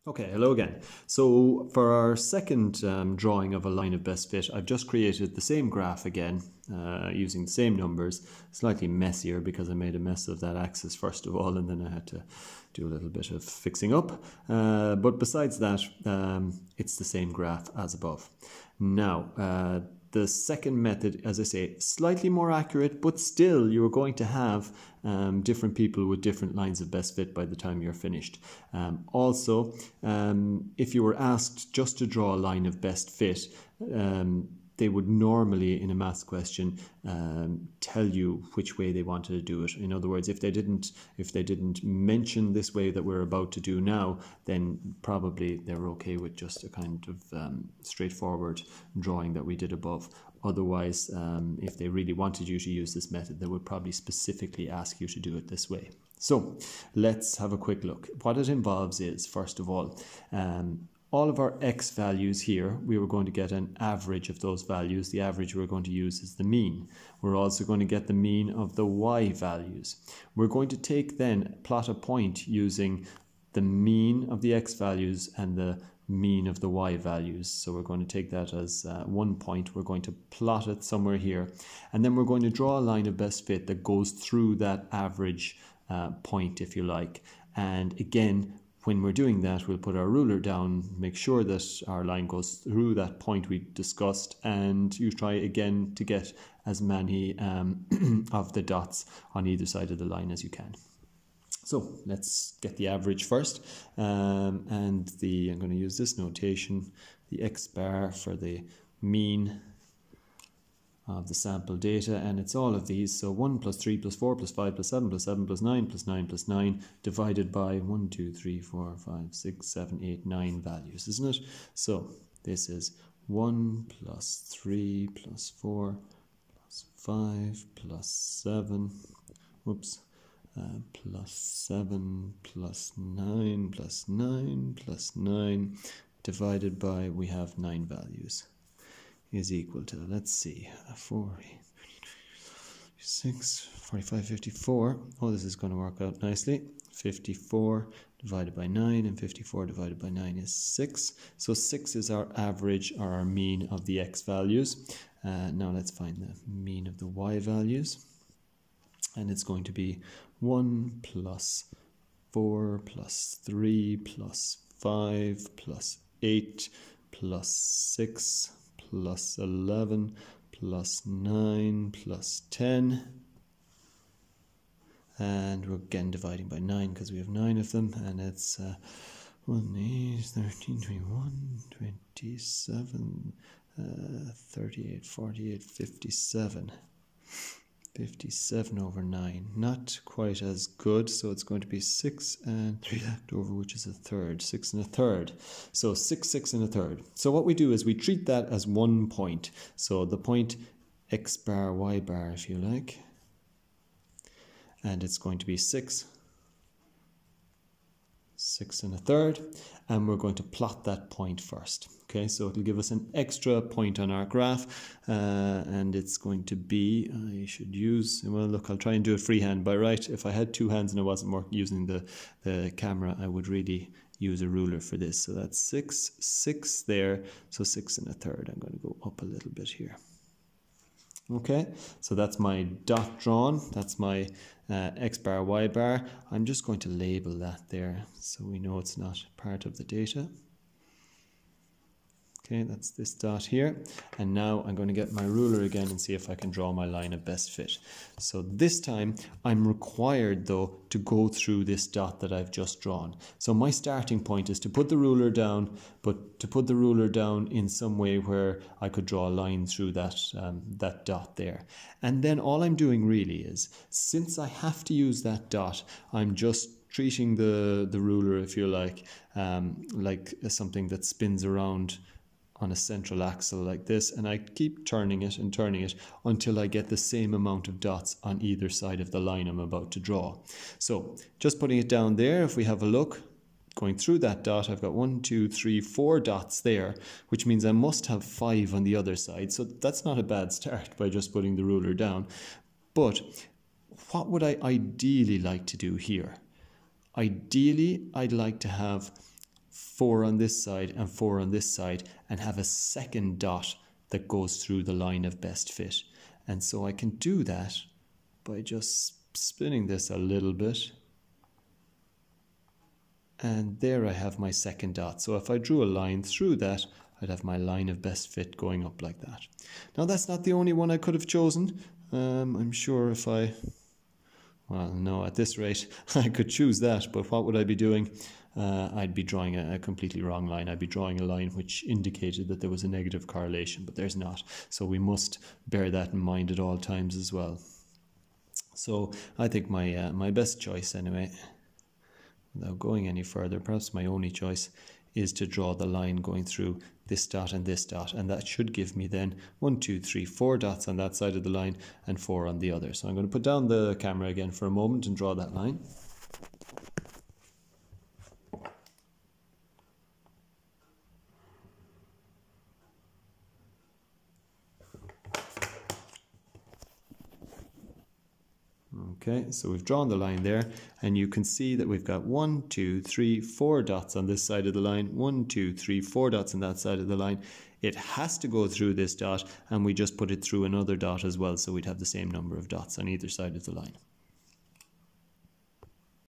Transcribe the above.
Okay, hello again. So for our second drawing of a line of best fit, I've just created the same graph again using the same numbers, slightly messier because I made a mess of that axis first of all, and then I had to do a little bit of fixing up. But besides that, it's the same graph as above. Now, the second method, as I say, slightly more accurate, but still you're going to have different people with different lines of best fit by the time you're finished. Also, if you were asked just to draw a line of best fit, they would normally, in a maths question, tell you which way they wanted to do it. In other words, if they didn't mention this way that we're about to do now, then probably they're okay with just a kind of straightforward drawing that we did above. Otherwise, if they really wanted you to use this method, they would probably specifically ask you to do it this way. So let's have a quick look. What it involves is, first of all of our x values here, we were going to get an average of those values. The average we're going to use is the mean. We're also going to get the mean of the y values. We're going to take then, plot a point using the mean of the x values and the mean of the y values. So we're going to take that as 1 point. We're going to plot it somewhere here. And then we're going to draw a line of best fit that goes through that average point, if you like. And again, when we're doing that, we'll put our ruler down, make sure that our line goes through that point we discussed, and you try again to get as many of the dots on either side of the line as you can. So let's get the average first, and I'm going to use this notation, the x bar for the mean of the sample data, and it's all of these. So 1 plus 3 plus 4 plus 5 plus 7 plus 7 plus 9 plus 9 plus 9 divided by 1, 2, 3, 4, 5, 6, 7, 8, 9 values, isn't it? So this is 1 plus 3 plus 4 plus 5 plus 7, plus 7 plus 9 plus 9 plus 9 divided by, we have 9 values, is equal to, let's see, 46, 45, 54. Oh, this is going to work out nicely. 54 divided by 9, and 54 divided by 9 is 6. So 6 is our average, or our mean of the x values. Now let's find the mean of the y values. And it's going to be 1 plus 4 plus 3 plus 5 plus 8 plus 6 plus 11 plus 9 plus 10, and we're again dividing by 9 because we have 9 of them, and it's 1, 8, 13, 21, 27, 38, 48, 57. 57 over 9, not quite as good, so it's going to be 6 and 3 left over, which is a third, 6 and a third. So 6, 6 and a third. So what we do is we treat that as 1 point. So the point x bar, y bar, if you like, and it's going to be 6, 6 and a third, and we're going to plot that point first. Okay, so it'll give us an extra point on our graph, and it's going to be, I should use, well look, I'll try and do it freehand by right. If I had 2 hands and I wasn't using the camera, I would really use a ruler for this. So that's 6, 6 there, so 6 and a third. I'm going to go up a little bit here. Okay, so that's my dot drawn, that's my x bar, y bar. I'm just going to label that there so we know it's not part of the data. Okay, that's this dot here. And now I'm going to get my ruler again and see if I can draw my line of best fit. So this time I'm required though to go through this dot that I've just drawn. So my starting point is to put the ruler down, but to put the ruler down in some way where I could draw a line through that, that dot there. And then all I'm doing really is, since I have to use that dot, I'm just treating the ruler, if you like something that spins around on a central axle like this, and I keep turning it and turning it until I get the same amount of dots on either side of the line I'm about to draw. So just putting it down there, if we have a look, going through that dot, I've got 1, 2, 3, 4 dots there, which means I must have 5 on the other side. So that's not a bad start by just putting the ruler down. But what would I ideally like to do here? Ideally, I'd like to have 4 on this side and 4 on this side, and have a second dot that goes through the line of best fit. And so I can do that by just spinning this a little bit. And there I have my second dot. So if I drew a line through that, I'd have my line of best fit going up like that. Now that's not the only one I could have chosen. I'm sure if well, no, at this rate, I could choose that, but what would I be doing? I'd be drawing a completely wrong line. I'd be drawing a line which indicated that there was a negative correlation, but there's not. So we must bear that in mind at all times as well. So I think my best choice anyway, without going any further, perhaps my only choice, is to draw the line going through this dot, and that should give me then 1, 2, 3, 4 dots on that side of the line and 4 on the other. So I'm going to put down the camera again for a moment and draw that line. Okay, so we've drawn the line there, and you can see that we've got 1, 2, 3, 4 dots on this side of the line, 1, 2, 3, 4 dots on that side of the line. It has to go through this dot, and we just put it through another dot as well, so we'd have the same number of dots on either side of the line.